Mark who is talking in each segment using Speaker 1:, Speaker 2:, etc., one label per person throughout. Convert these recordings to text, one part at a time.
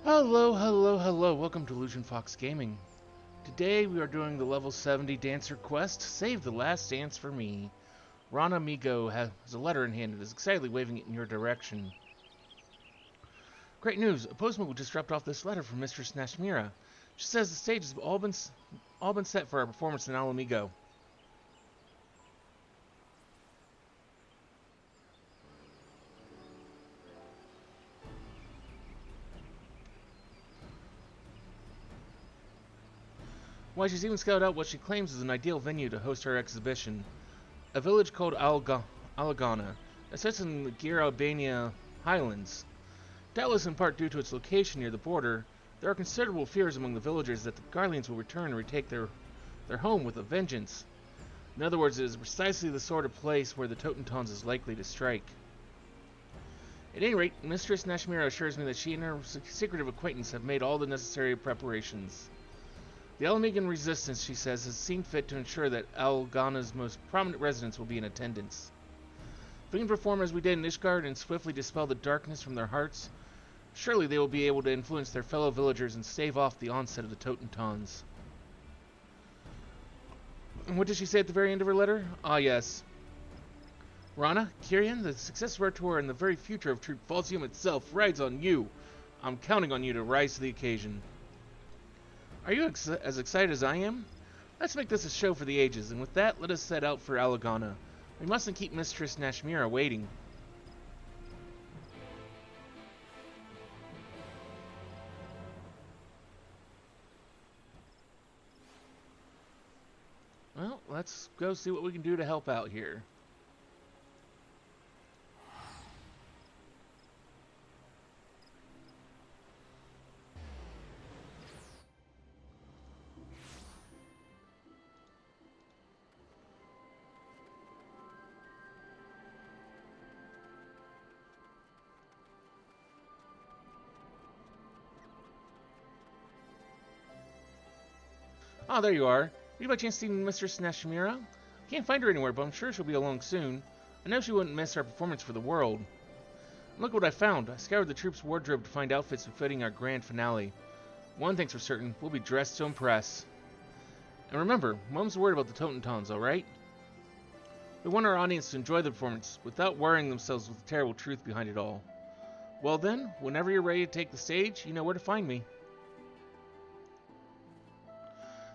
Speaker 1: Hello, hello, hello. Welcome to Illusion Fox Gaming. Today we are doing the level 70 dancer quest, Save the Last Dance for Me. Ranaa and Mhigo has a letter in hand and is excitedly waving it in your direction. Great news! A postman will just dropped off this letter from Mistress Nashmeira. She says the stage has all been set for our performance in Ala Mhigo. Why, she's even scouted out what she claims is an ideal venue to host her exhibition. A village called Alagana, that sits in the Gir Albania highlands. Doubtless in part due to its location near the border, there are considerable fears among the villagers that the Garleans will return and retake their home with a vengeance. In other words, it is precisely the sort of place where the Totentons is likely to strike. At any rate, Mistress Nashmeira assures me that she and her secretive acquaintance have made all the necessary preparations. The Alamegan resistance, she says, has seen fit to ensure that Algana's most prominent residents will be in attendance. If we can perform as we did in Ishgard and swiftly dispel the darkness from their hearts, surely they will be able to influence their fellow villagers and stave off the onset of the Totentons. And what did she say at the very end of her letter? Ah, yes. Ranaa, Kyrian, the success of our tour and the very future of Troupe Falsiam itself rides on you. I'm counting on you to rise to the occasion. Are you as excited as I am? Let's make this a show for the ages, and with that, let us set out for Alagana. We mustn't keep Mistress Nashmeira waiting. Well, let's go see what we can do to help out here. Ah, there you are. Have you by chance seen Mistress Nashmeira? Can't find her anywhere, but I'm sure she'll be along soon. I know she wouldn't miss our performance for the world. And look what I found. I scoured the troops' wardrobe to find outfits befitting our grand finale. One thing's for certain, we'll be dressed to impress. And remember, Mom's worried about the Totentons, alright? We want our audience to enjoy the performance, without worrying themselves with the terrible truth behind it all. Well then, whenever you're ready to take the stage, you know where to find me.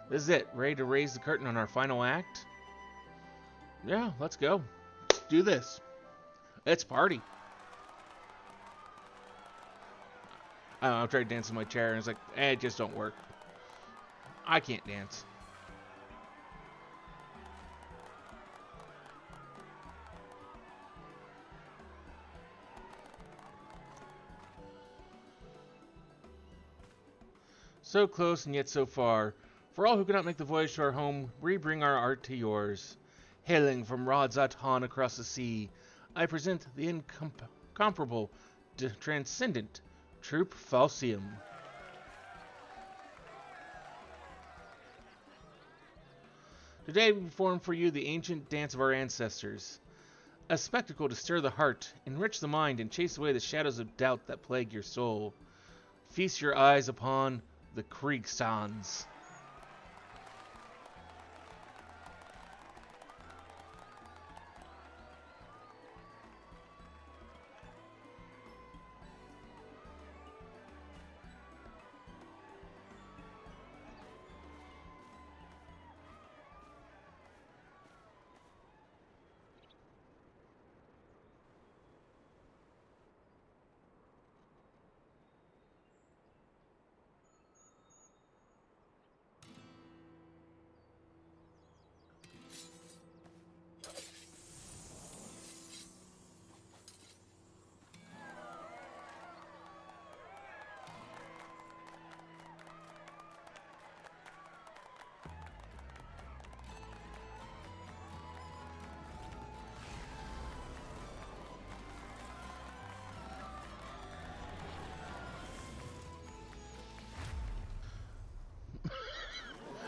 Speaker 1: This is it. Ready to raise the curtain on our final act? Yeah, let's go. Let's do this. Let's party. I don't know, I tried to dance in my chair and it's like, it just don't work. I can't dance. So close and yet so far. For all who cannot make the voyage to our home, we bring our art to yours. Hailing from Radzatan across the sea, I present the incomparable, transcendent Troupe Falsiam. Today we perform for you the ancient dance of our ancestors. A spectacle to stir the heart, enrich the mind, and chase away the shadows of doubt that plague your soul. Feast your eyes upon the Kriegstans.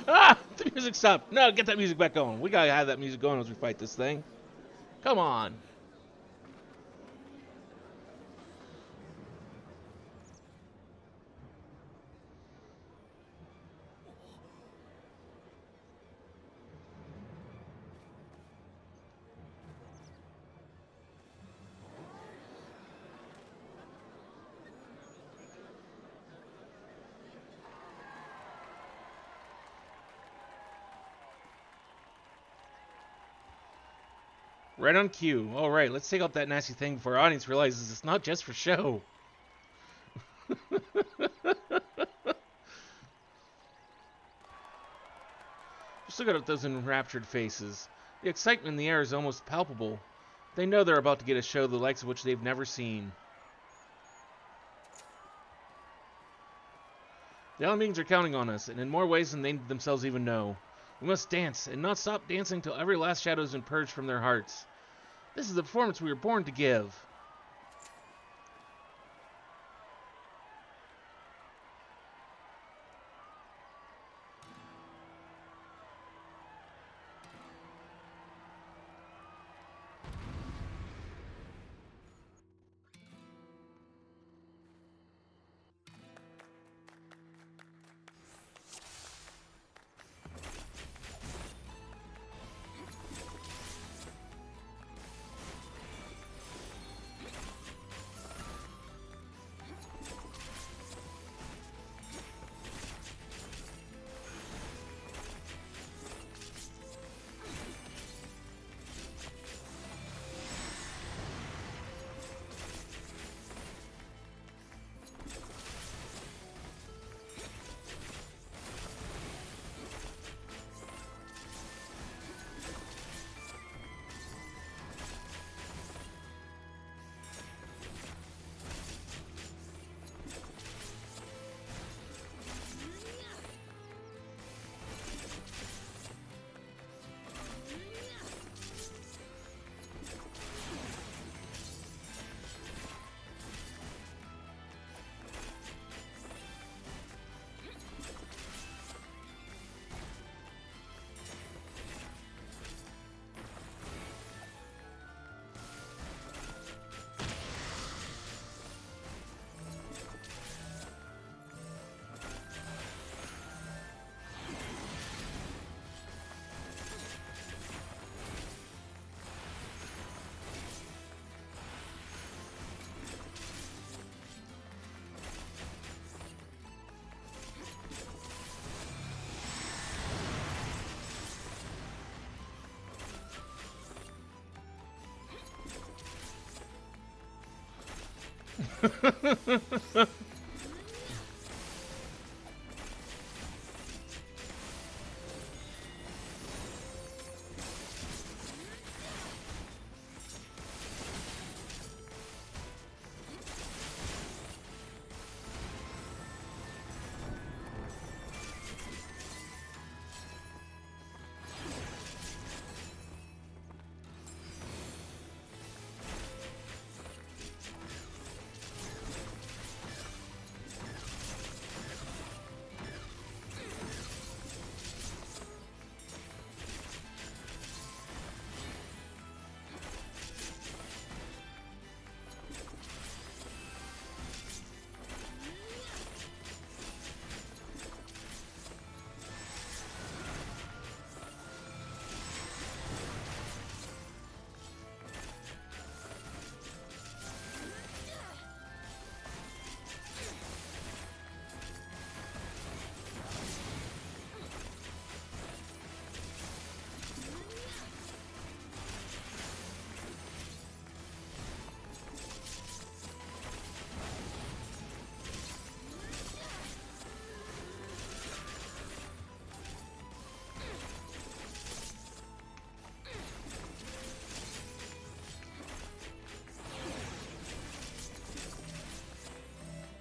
Speaker 1: Ah! The music stopped. No, get that music back going. We gotta have that music going as we fight this thing. Come on. Right on cue. All right, let's take out that nasty thing before our audience realizes it's not just for show. Just look at those enraptured faces. The excitement in the air is almost palpable. They know they're about to get a show the likes of which they've never seen. The Ala Mhigos are counting on us, and in more ways than they themselves even know. We must dance, and not stop dancing till every last shadow has been purged from their hearts. This is the performance we were born to give.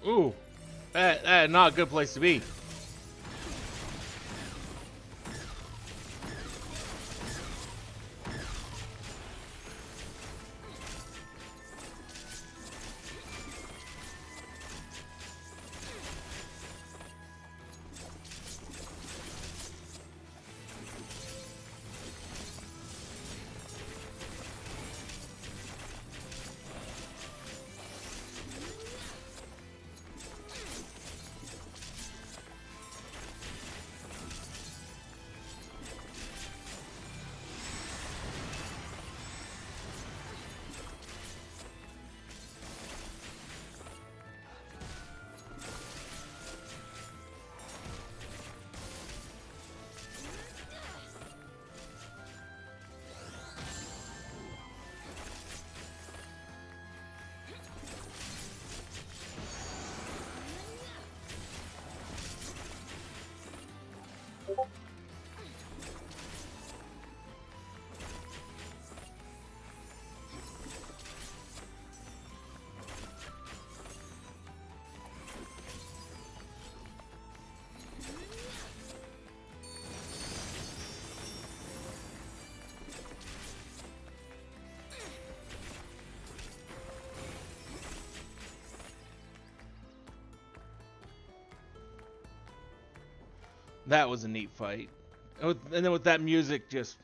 Speaker 1: Ooh, that not a good place to be. That was a neat fight. And then with that music, just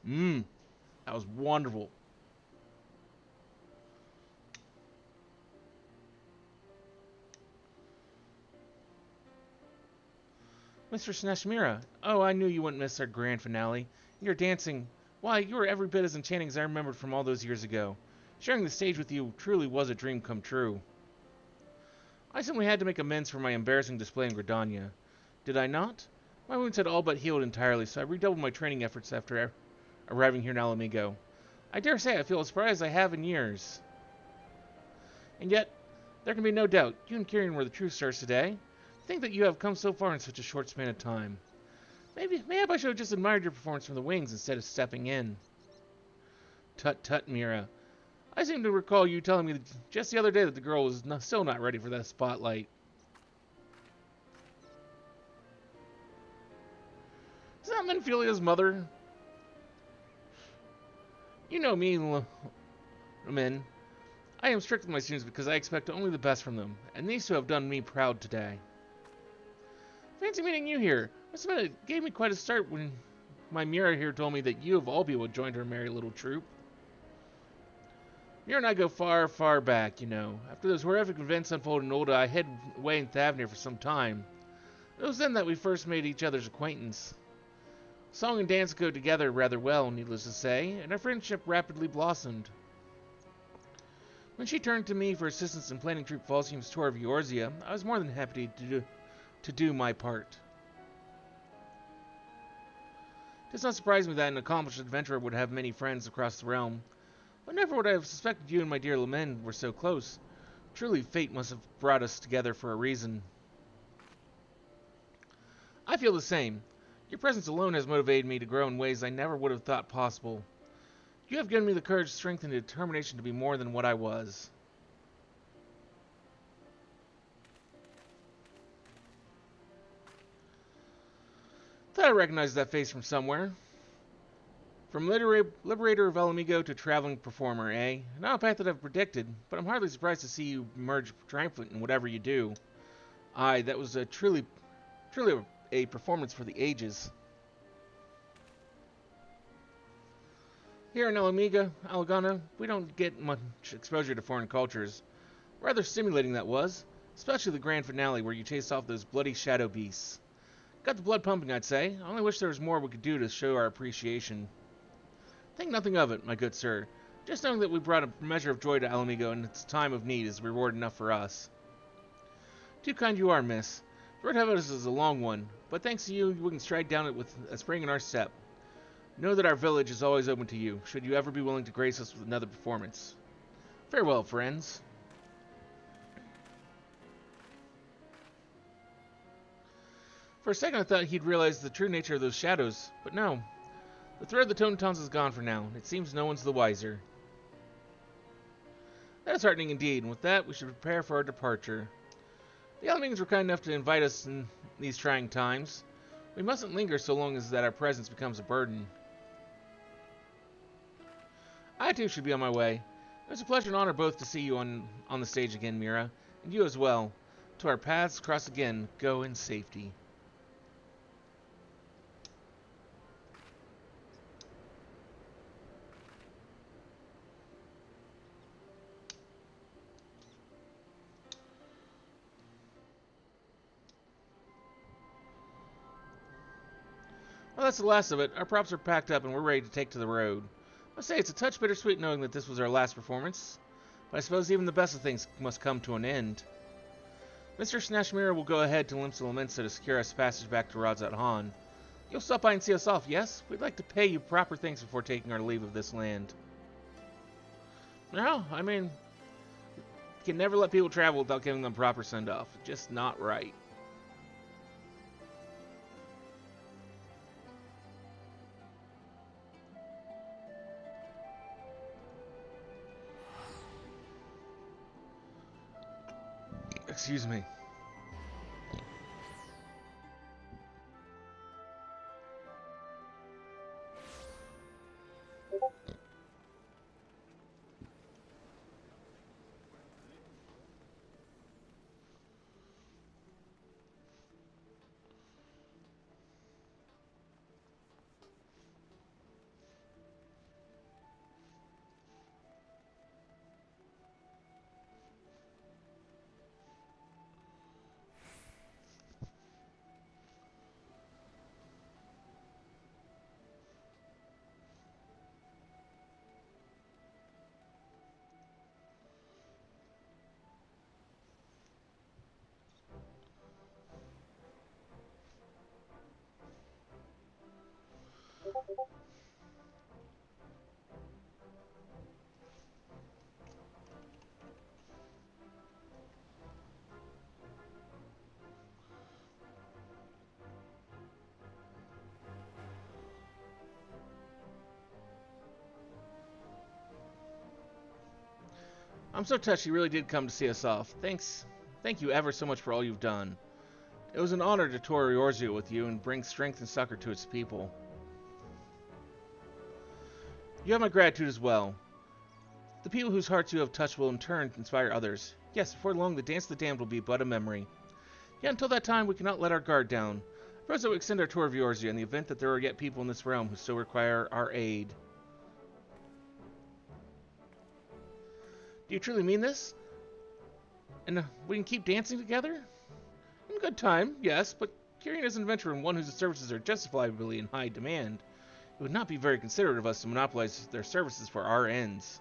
Speaker 1: that was wonderful. Mr. Nashmeira, oh, I knew you wouldn't miss our grand finale. Your dancing, why, you were every bit as enchanting as I remembered from all those years ago. Sharing the stage with you truly was a dream come true. I simply had to make amends for my embarrassing display in Gridania. Did I not? My wounds had all but healed entirely, so I redoubled my training efforts after arriving here in Ala Mhigo. I dare say I feel as surprised as I have in years. And yet, there can be no doubt, you and Kieran were the true stars today. Think that you have come so far in such a short span of time. Maybe I should have just admired your performance from the wings instead of stepping in. Tut tut, Mira. I seem to recall you telling me just the other day that the girl was still not ready for that spotlight. Is that Menphilia's mother? You know me, Min. I am strict with my students because I expect only the best from them, and these two have done me proud today. Fancy meeting you here. Must admit, it gave me quite a start when my Mira here told me that you of all people had joined her merry little troupe. Mira and I go far, far back, you know. After those horrific events unfolded in Olda, I hid away in Thavnir for some time. It was then that we first made each other's acquaintance. Song and dance go together rather well, needless to say, and our friendship rapidly blossomed. When she turned to me for assistance in planning Troupe Falsiam's tour of Eorzea, I was more than happy to do my part. It does not surprise me that an accomplished adventurer would have many friends across the realm, but never would I have suspected you and my dear Lament were so close. Truly, fate must have brought us together for a reason. I feel the same. Your presence alone has motivated me to grow in ways I never would have thought possible. You have given me the courage, strength, and determination to be more than what I was. Thought I recognized that face from somewhere. From liberator of Ala Mhigo to traveling performer, eh? Not a path that I've predicted, but I'm hardly surprised to see you emerge triumphant in whatever you do. Aye, that was truly a performance for the ages. Here in Ala Mhigo, Alagana, we don't get much exposure to foreign cultures. Rather stimulating that was, especially the grand finale where you chased off those bloody shadow beasts. Got the blood pumping, I'd say. I only wish there was more we could do to show our appreciation. Think nothing of it, my good sir. Just knowing that we brought a measure of joy to Ala Mhigo in its time of need is reward enough for us. Too kind you are, miss. The road ahead of us is a long one, but thanks to you, we can stride down it with a spring in our step. Know that our village is always open to you, should you ever be willing to grace us with another performance. Farewell, friends. For a second I thought he'd realized the true nature of those shadows, but no. The thread of the Tonatons is gone for now, and it seems no one's the wiser. That is heartening indeed, and with that we should prepare for our departure. The Alamingans were kind enough to invite us in these trying times. We mustn't linger so long as that our presence becomes a burden. I too should be on my way. It was a pleasure and honor both to see you on the stage again, Mira, and you as well. To our paths cross again, go in safety. Well, that's the last of it. Our props are packed up and we're ready to take to the road. I say it's a touch bittersweet knowing that this was our last performance, but I suppose even the best of things must come to an end. Mr. Nashmeira will go ahead to Limsa Lamensa to secure us passage back to Radzat Han. You'll stop by and see us off, yes? We'd like to pay you proper thanks before taking our leave of this land. No, I mean, you can never let people travel without giving them proper send-off. Just not right. Excuse me. I'm so touched you really did come to see us off. Thanks. Thank you ever so much for all you've done. It was an honor to tour Eorzea with you and bring strength and succor to its people. You have my gratitude as well. The people whose hearts you have touched will in turn inspire others. Yes, before long the Dance of the Damned will be but a memory. Yet until that time we cannot let our guard down. First I will extend our tour of Eorzea in the event that there are yet people in this realm who still require our aid. Do you truly mean this? And we can keep dancing together? In good time, yes, but carrying as an adventurer and one whose services are justifiably in high demand, it would not be very considerate of us to monopolize their services for our ends.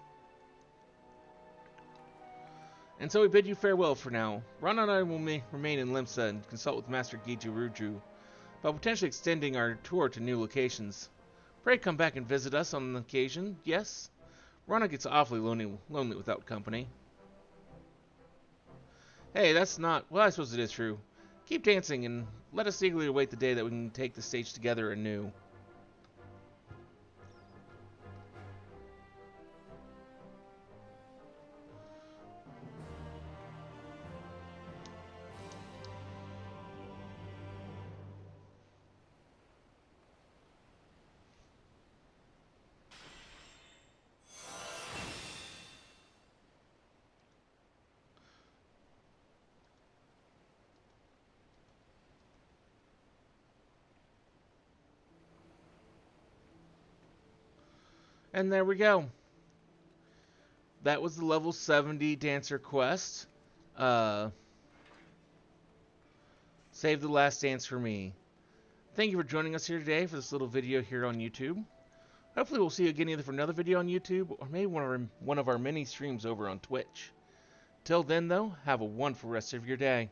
Speaker 1: And so we bid you farewell for now. Ranaa and I will remain in Limsa and consult with Master Giju Ruju about potentially extending our tour to new locations. Pray come back and visit us on the occasion, yes? Ranaa gets awfully lonely without company. Hey, that's not... Well, I suppose it is true. Keep dancing and let us eagerly await the day that we can take the stage together anew. And there we go. That was the level 70 dancer quest. Save the last dance for me. Thank you for joining us here today for this little video here on YouTube. Hopefully we'll see you again either for another video on YouTube or maybe one of our many streams over on Twitch. Till then though, have a wonderful rest of your day.